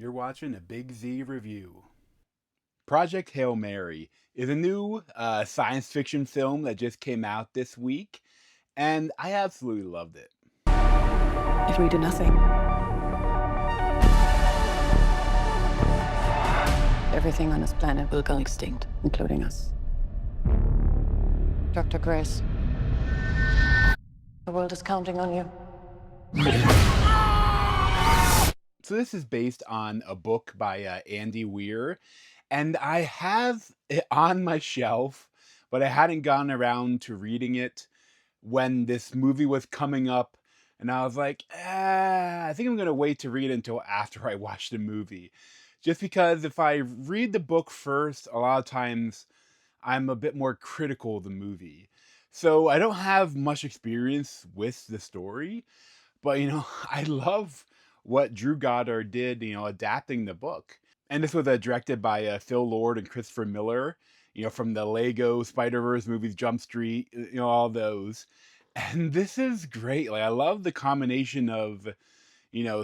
You're watching a Big Z review. Project Hail Mary is a new science fiction film that just came out this week, and I absolutely loved it. If we do nothing, everything on this planet will go extinct, including us. Dr. Grace, the world is counting on you. So this is based on a book by Andy Weir, and I have it on my shelf, but I hadn't gotten around to reading it when this movie was coming up, and I was like, I think I'm gonna wait to read it until after I watch the movie. Just because if I read the book first, a lot of times I'm a bit more critical of the movie. So I don't have much experience with the story, but I love what Drew Goddard did, adapting the book. And this was directed by Phil Lord and Christopher Miller, from the Lego Spider-Verse movies, Jump Street, all those. And this is great. Like, I love the combination of,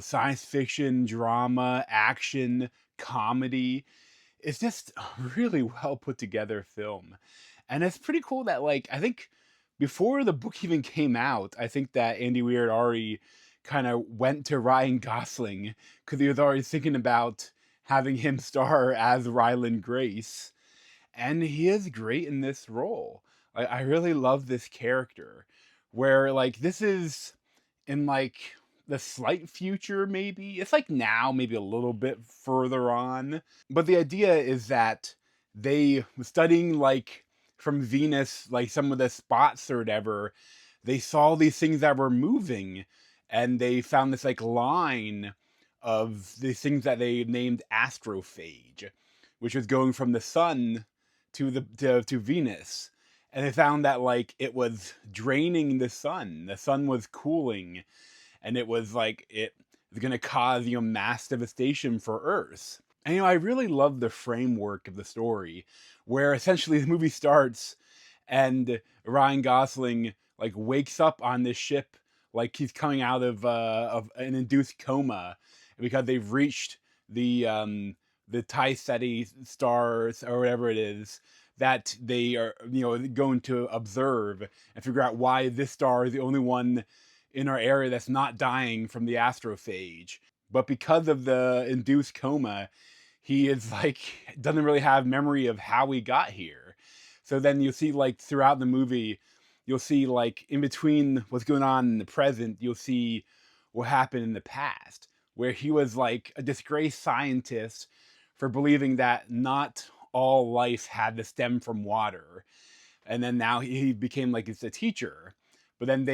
science fiction, drama, action, comedy. It's just a really well put together film. And it's pretty cool that, like, I think before the book even came out, I think that Andy Weir had already kind of went to Ryan Gosling because he was already thinking about having him star as Ryland Grace. And he is great in this role. I really love this character. Where, like, this is in, like, the slight future, maybe. It's like now, maybe a little bit further on. But the idea is that they were studying, like, from Venus, like, some of the spots or whatever. They saw these things that were moving, and they found this, like, line of these things that they named astrophage, which was going from the sun to Venus. And they found that, like, it was draining the sun. The sun was cooling, and it was like it was going to cause mass devastation for Earth. And I really love the framework of the story, where essentially the movie starts, and Ryan Gosling, like, wakes up on this ship, like he's coming out of an induced coma, because they've reached the Tai Ceti stars or whatever it is that they are going to observe and figure out why this star is the only one in our area that's not dying from the astrophage. But because of the induced coma, he is like doesn't really have memory of how we got here. So then you'll see, like, throughout the movie, you'll see, like, in between what's going on in the present, you'll see what happened in the past, where he was like a disgraced scientist for believing that not all life had to stem from water. And then now he became, like, it's a teacher. But then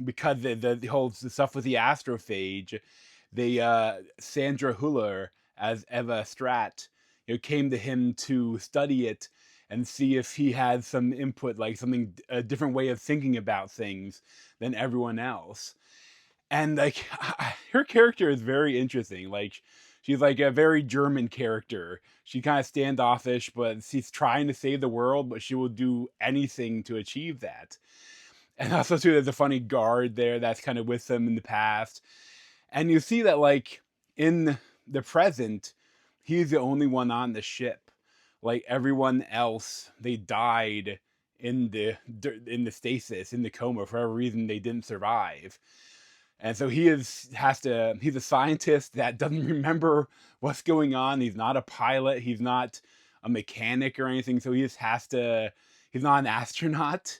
because the whole the stuff with the astrophage, they Sandra Huller as Eva Stratt, came to him to study it and see if he had some input, like something, a different way of thinking about things than everyone else. And, like, her character is very interesting. Like, she's like a very German character. She kind of standoffish, but she's trying to save the world, but she will do anything to achieve that. And also, too, there's a funny guard there that's kind of with them in the past. And you see that, like, in the present, he's the only one on the ship. Like, everyone else, they died in the stasis, in the coma. For whatever reason, they didn't survive. And so he's a scientist that doesn't remember what's going on. He's not a pilot. He's not a mechanic or anything. So he's not an astronaut.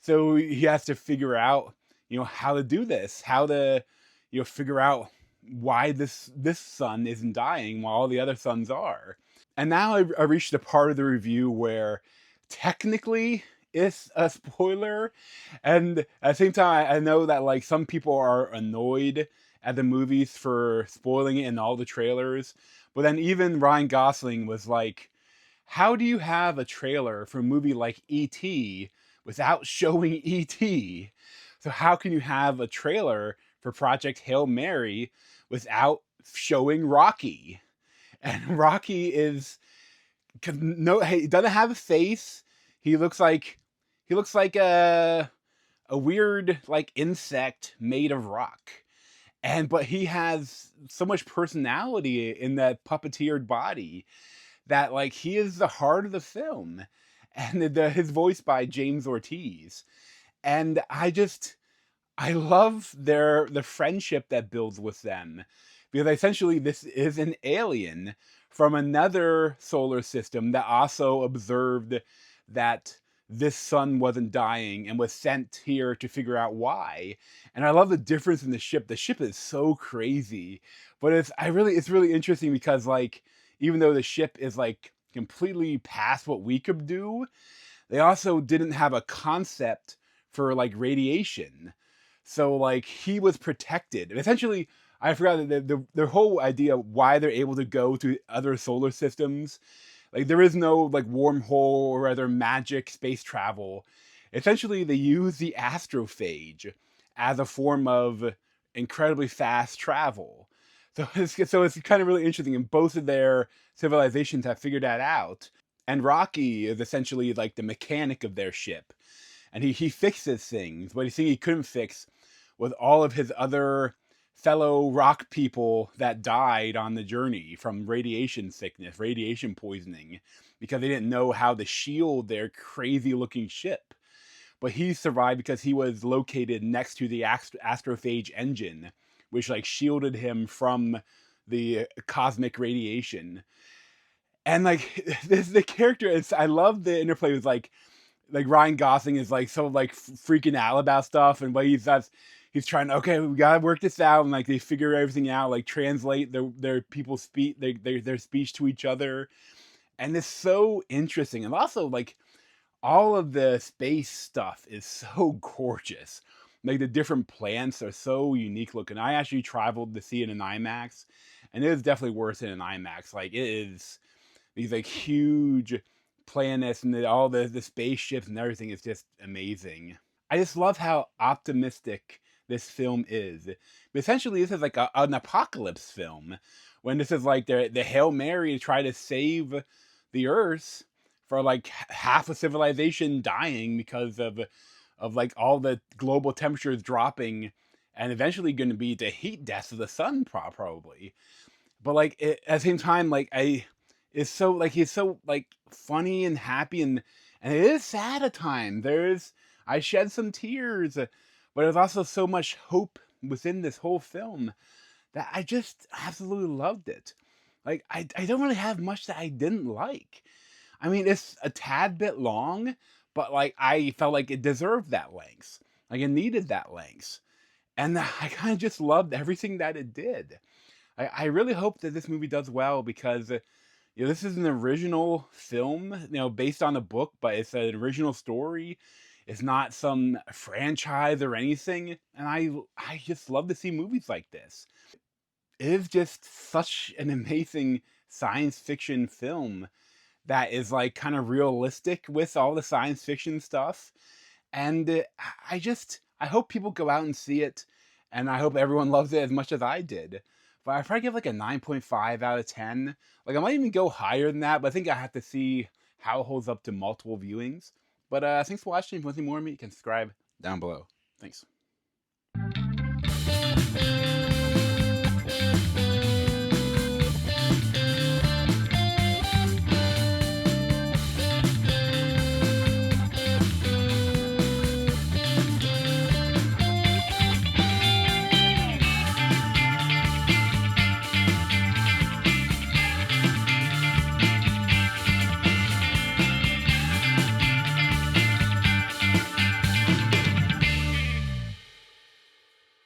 So he has to figure out, how to do this, how to, figure out why this sun isn't dying while all the other suns are. And now I reached a part of the review where technically it's a spoiler, and at the same time I know that, like, some people are annoyed at the movies for spoiling it in all the trailers. But then even Ryan Gosling was like, how do you have a trailer for a movie like E.T. without showing E.T.? So how can you have a trailer for Project Hail Mary without showing Rocky? And Rocky is no, he doesn't have a face. He looks like a weird, like, insect made of rock. but he has so much personality in that puppeteered body that, like, he is the heart of the film, and his voice by James Ortiz, and I love the friendship that builds with them, because essentially this is an alien from another solar system that also observed that this sun wasn't dying and was sent here to figure out why. And I love the difference in the ship. The ship is so crazy, but it's really interesting because, like, even though the ship is like completely past what we could do, they also didn't have a concept for, like, radiation. So, like, he was protected. And essentially, I forgot that the whole idea why they're able to go to other solar systems, like, there is no, like, wormhole or other magic space travel. Essentially, they use the astrophage as a form of incredibly fast travel. So it's kind of really interesting, and both of their civilizations have figured that out. And Rocky is essentially like the mechanic of their ship, and he fixes things, but he couldn't fix with all of his other fellow rock people that died on the journey from radiation sickness, radiation poisoning, because they didn't know how to shield their crazy looking ship. But he survived because he was located next to the astrophage engine, which, like, shielded him from the cosmic radiation. And, like, the character is, I love the interplay with, like Ryan Gosling is, like, so, like, freaking out about stuff, and what he's trying to, okay, we gotta work this out, and, like, they figure everything out, like, translate their people's speech, their speech to each other, and it's so interesting. And also, like, all of the space stuff is so gorgeous. Like, the different plants are so unique looking. I actually traveled to see it in IMAX, and it is definitely worth it in IMAX. Like, it is these, like, huge planets, and all the spaceships and everything is just amazing. I just love how optimistic this film is. But essentially, this is like an apocalypse film, when this is like the Hail Mary to try to save the Earth for, like, half a civilization dying because of, like, all the global temperatures dropping, and eventually going to be the heat deaths of the sun, probably. But, like, at the same time, like, I it's so, like, he's so, like, funny and happy, and it is sad at times. I shed some tears, but there's also so much hope within this whole film that I just absolutely loved it. Like, I don't really have much that I didn't like. I mean, it's a tad bit long, but, like, I felt like it deserved that length. Like, it needed that length. And I kind of just loved everything that it did. I really hope that this movie does well, because this is an original film, based on a book, but it's an original story. It's not some franchise or anything, and I just love to see movies like this. It is just such an amazing science fiction film that is, like, kind of realistic with all the science fiction stuff, and I hope people go out and see it, and I hope everyone loves it as much as I did. But I probably give, like, a 9.5 out of 10. Like, I might even go higher than that, but I think I have to see how it holds up to multiple viewings. But thanks for watching. If you want to see more of me, you can subscribe down below. Thanks.